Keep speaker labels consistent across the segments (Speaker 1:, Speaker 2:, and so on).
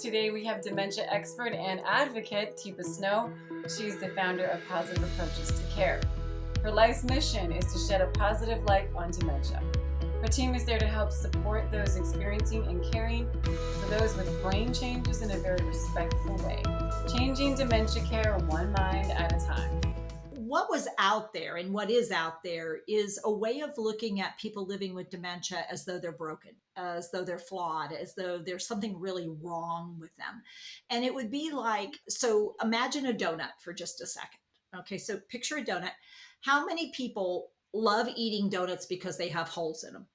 Speaker 1: Today we have dementia expert and advocate Teepa Snow. She's the founder of Positive Approaches to Care. Her life's mission is to shed a positive light on dementia. Her team is there to help support those experiencing and caring for those with brain changes in a very respectful way, changing dementia care one mind at a time.
Speaker 2: What was out there and what is out there is a way of looking at people living with dementia as though they're broken, as though they're flawed, as though there's something really wrong with them. And it would be like, so imagine a donut for just a second. Okay, so picture a donut. How many people love eating donuts because they have holes in them?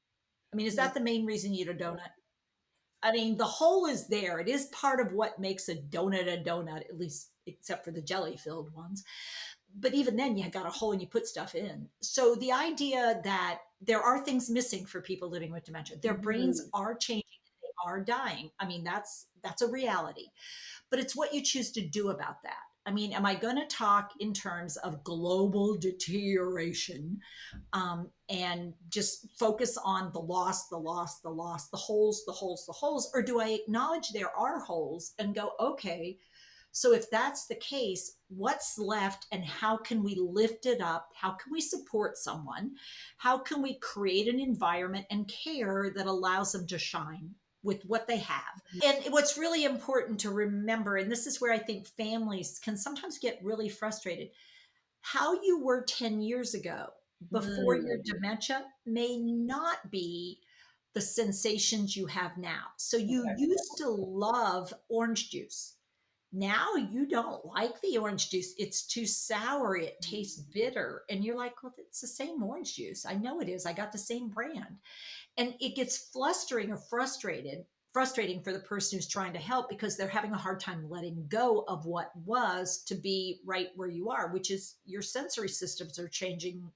Speaker 2: I mean, is that the main reason you eat a donut? I mean, the hole is there. It is part of what makes a donut, at least except for the jelly-filled ones. But even then, you got a hole and you put stuff in. So the idea that there are things missing for people living with dementia, their brains are changing, they are dying. I mean, that's a reality. But it's what you choose to do about that. I mean, am I going to talk in terms of global deterioration and just focus on the loss, the holes, or do I acknowledge there are holes and go, okay, so if that's the case, what's left and how can we lift it up? How can we support someone? How can we create an environment and care that allows them to shine with what they have? And what's really important to remember, and this is where I think families can sometimes get really frustrated, how you were 10 years ago before your dementia may not be the sensations you have now. So you used to love orange juice. Now you don't like the orange juice. It's too sour. It tastes bitter. And you're like, well, it's the same orange juice. I know it is. I got the same brand. And it gets frustrating for the person who's trying to help because they're having a hard time letting go of what was to be right where you are, which is your sensory systems are changing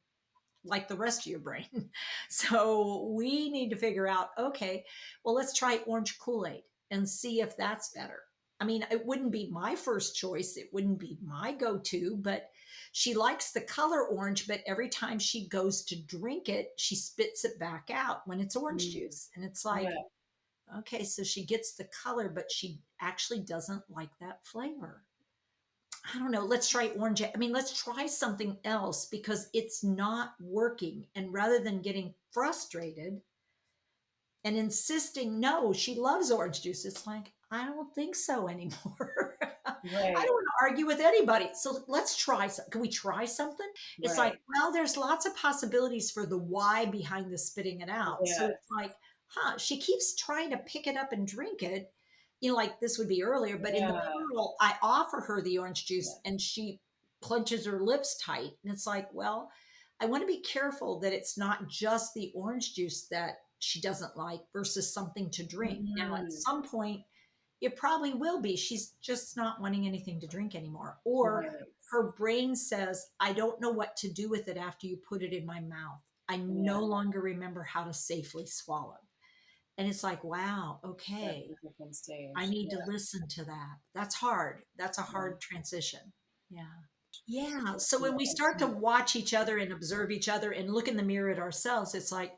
Speaker 2: like the rest of your brain. So we need to figure out, okay, well, let's try orange Kool-Aid and see if that's better. I mean, it wouldn't be my first choice. It wouldn't be my go-to, but she likes the color orange, but every time she goes to drink it, she spits it back out when it's orange juice. And it's like, okay, so she gets the color, but she actually doesn't like that flavor. I don't know. Let's try orange. I mean, let's try something else because it's not working. And rather than getting frustrated and insisting, no, she loves orange juice, it's like, I don't think so anymore. I don't want to argue with anybody. So let's try something. Can we try something? It's like, well, there's lots of possibilities for the why behind the spitting it out. So it's like, she keeps trying to pick it up and drink it. You know, like this would be earlier, but in the middle, I offer her the orange juice and she clenches her lips tight. And it's like, well, I want to be careful that it's not just the orange juice that she doesn't like versus something to drink. Now, at some point, it probably will be. She's just not wanting anything to drink anymore. Or her brain says, I don't know what to do with it after you put it in my mouth. I no longer remember how to safely swallow. And it's like, wow, okay, I need to listen to that. That's hard. That's a hard transition. Yeah. So when we start to watch each other and observe each other and look in the mirror at ourselves, it's like,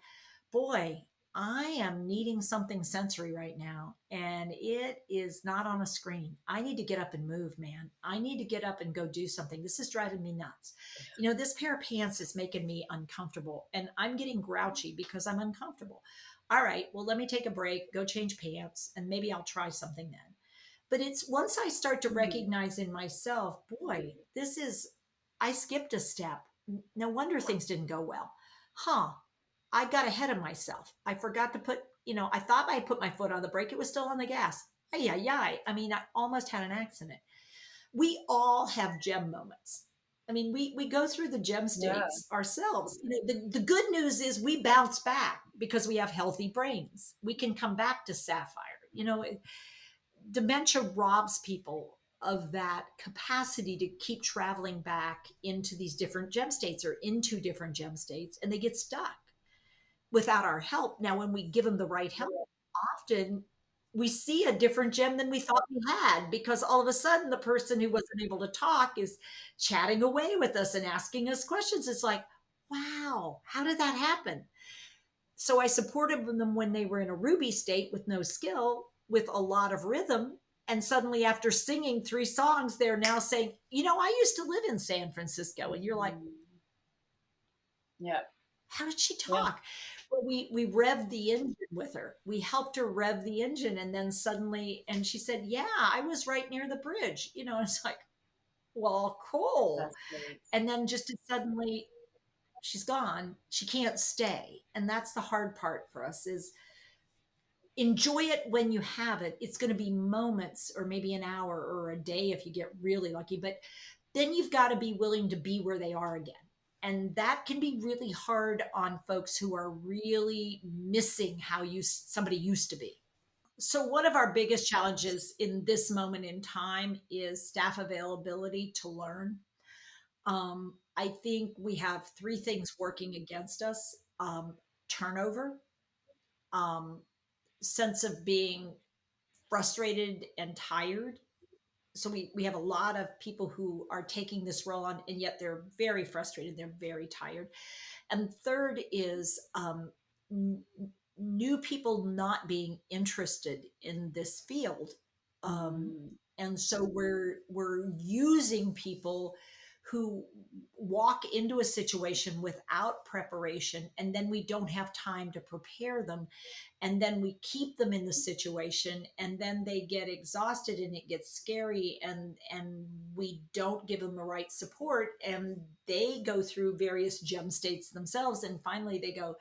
Speaker 2: boy, I am needing something sensory right now. And it is not on a screen. I need to get up and move, man. I need to get up and go do something. This is driving me nuts. You know, this pair of pants is making me uncomfortable and I'm getting grouchy because I'm uncomfortable. All right, well, let me take a break, go change pants, and maybe I'll try something then. But it's once I start to recognize in myself, boy, I skipped a step. No wonder things didn't go well. I got ahead of myself. I forgot to I thought I put my foot on the brake. It was still on the gas. I mean, I almost had an accident. We all have gem moments. I mean, we go through the gem states ourselves. You know, the good news is we bounce back because we have healthy brains. We can come back to sapphire. You know, dementia robs people of that capacity to keep traveling back into these different gem states or into different gem states, and they get stuck without our help. Now, when we give them the right help, often we see a different gem than we thought we had because all of a sudden the person who wasn't able to talk is chatting away with us and asking us questions. It's like, wow, how did that happen? So I supported them when they were in a ruby state with no skill, with a lot of rhythm. And suddenly, after singing 3 songs, they're now saying, I used to live in San Francisco. And you're like,
Speaker 1: Yeah.
Speaker 2: how did she
Speaker 1: Yeah.
Speaker 2: talk? Well, we revved the engine with her. We helped her rev the engine. And then suddenly, and she said, yeah, I was right near the bridge. It's like, well, cool.
Speaker 1: That's great.
Speaker 2: And then just as suddenly she's gone, she can't stay. And that's the hard part for us is enjoy it when you have it. It's going to be moments or maybe an hour or a day if you get really lucky, but then you've got to be willing to be where they are again. And that can be really hard on folks who are really missing how somebody used to be. So one of our biggest challenges in this moment in time is staff availability to learn. I think we have 3 things working against us: turnover, um, sense of being frustrated and tired. So we have a lot of people who are taking this role on, and yet they're very frustrated. They're very tired. And third is n- new people not being interested in this field. And so we're using people who walk into a situation without preparation, and then we don't have time to prepare them, and then we keep them in the situation, and then they get exhausted and it gets scary, and we don't give them the right support, and they go through various gem states themselves, and finally they go,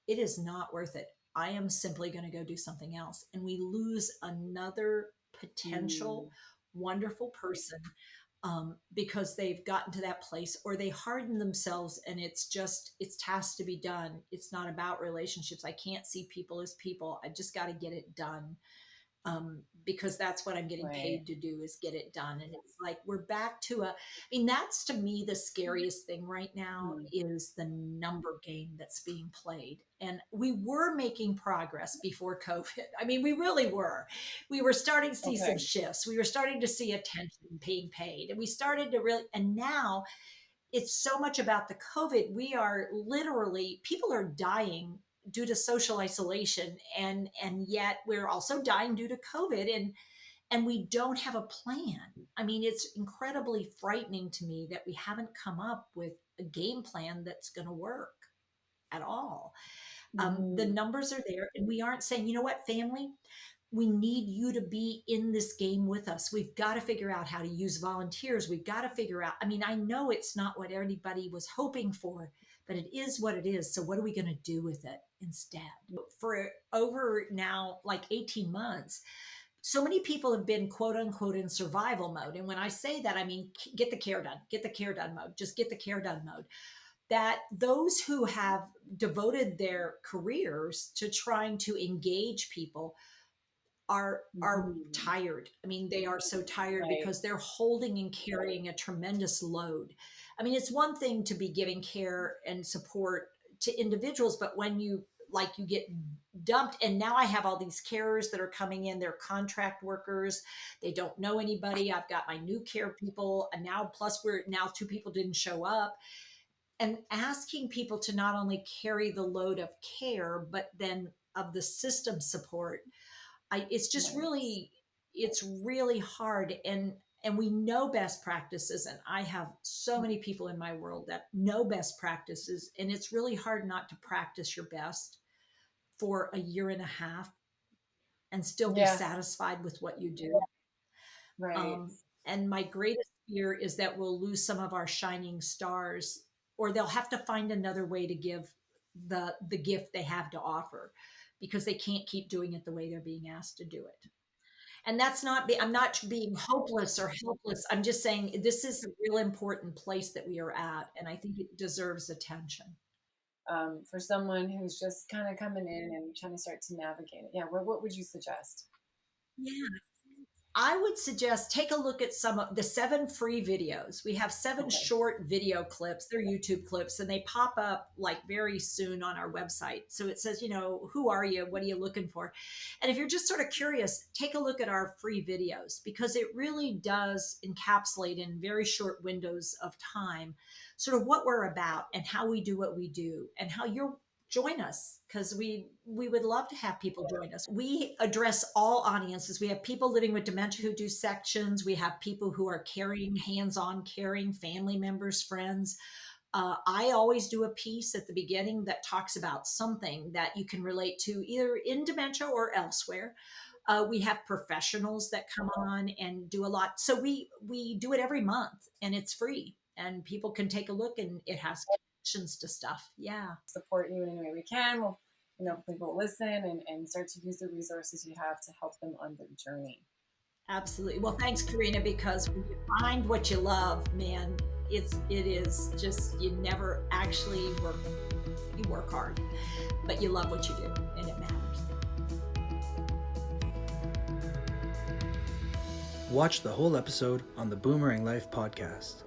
Speaker 2: it is not worth it. I am simply going to go do something else. And we lose another potential wonderful person because they've gotten to that place, or they harden themselves and it's tasks to be done. It's not about relationships. I can't see people as people. I just got to get it done. Because that's what I'm getting paid to do, is get it done. And it's like, we're back to that's to me the scariest thing right now is the number game that's being played. And we were making progress before COVID. We really were. We were starting to see some shifts. We were starting to see attention being paid. And we started to really, and now it's so much about the COVID. We are literally, people are dying due to social isolation, and yet we're also dying due to COVID, and we don't have a plan. It's incredibly frightening to me that we haven't come up with a game plan that's going to work at all. The numbers are there, and we aren't saying, you know what, family, we need you to be in this game with us. We've got to figure out how to use volunteers. We've got to figure out, I know it's not what everybody was hoping for, but it is what it is. So what are we going to do with it instead? For over now, like 18 months, so many people have been quote unquote in survival mode. And when I say that, get the care done mode, just get the care done mode. That those who have devoted their careers to trying to engage people are tired. They are so tired because they're holding and carrying a tremendous load. It's one thing to be giving care and support to individuals, but when you get dumped, and now I have all these carers that are coming in, they're contract workers, they don't know anybody. I've got my new care people, and now plus we're now 2 people didn't show up, and asking people to not only carry the load of care, but then of the system support. It's just really, it's really hard. And we know best practices. And I have so many people in my world that know best practices. And it's really hard not to practice your best for a year and a half and still be satisfied with what you do. And my greatest fear is that we'll lose some of our shining stars, or they'll have to find another way to give the gift they have to offer, because they can't keep doing it the way they're being asked to do it. And that's not, I'm not being hopeless or helpless. I'm just saying this is a real important place that we are at, and I think it deserves attention.
Speaker 1: For someone who's just kind of coming in and trying to start to navigate it. Yeah, what would you suggest?
Speaker 2: Yeah. I would suggest take a look at some of the 7 free videos. We have 7 short video clips. They're YouTube clips, and they pop up like very soon on our website. So it says, who are you? What are you looking for? And if you're just sort of curious, take a look at our free videos, because it really does encapsulate in very short windows of time sort of what we're about and how we do what we do, and how your join us, because we would love to have people join us. We address all audiences. We have people living with dementia who do sections. We have people who are caring, hands-on caring, family members, friends. I always do a piece at the beginning that talks about something that you can relate to either in dementia or elsewhere. We have professionals that come on and do a lot. So we do it every month, and it's free, and people can take a look, and it has connections to stuff. Yeah.
Speaker 1: Support you in any way we can. We'll, people listen and start to use the resources you have to help them on their journey.
Speaker 2: Absolutely. Well, thanks, Karina, because when you find what you love, man, it is just, you never actually work. You work hard, but you love what you do, and it matters.
Speaker 3: Watch the whole episode on the Boomerang Life Podcast.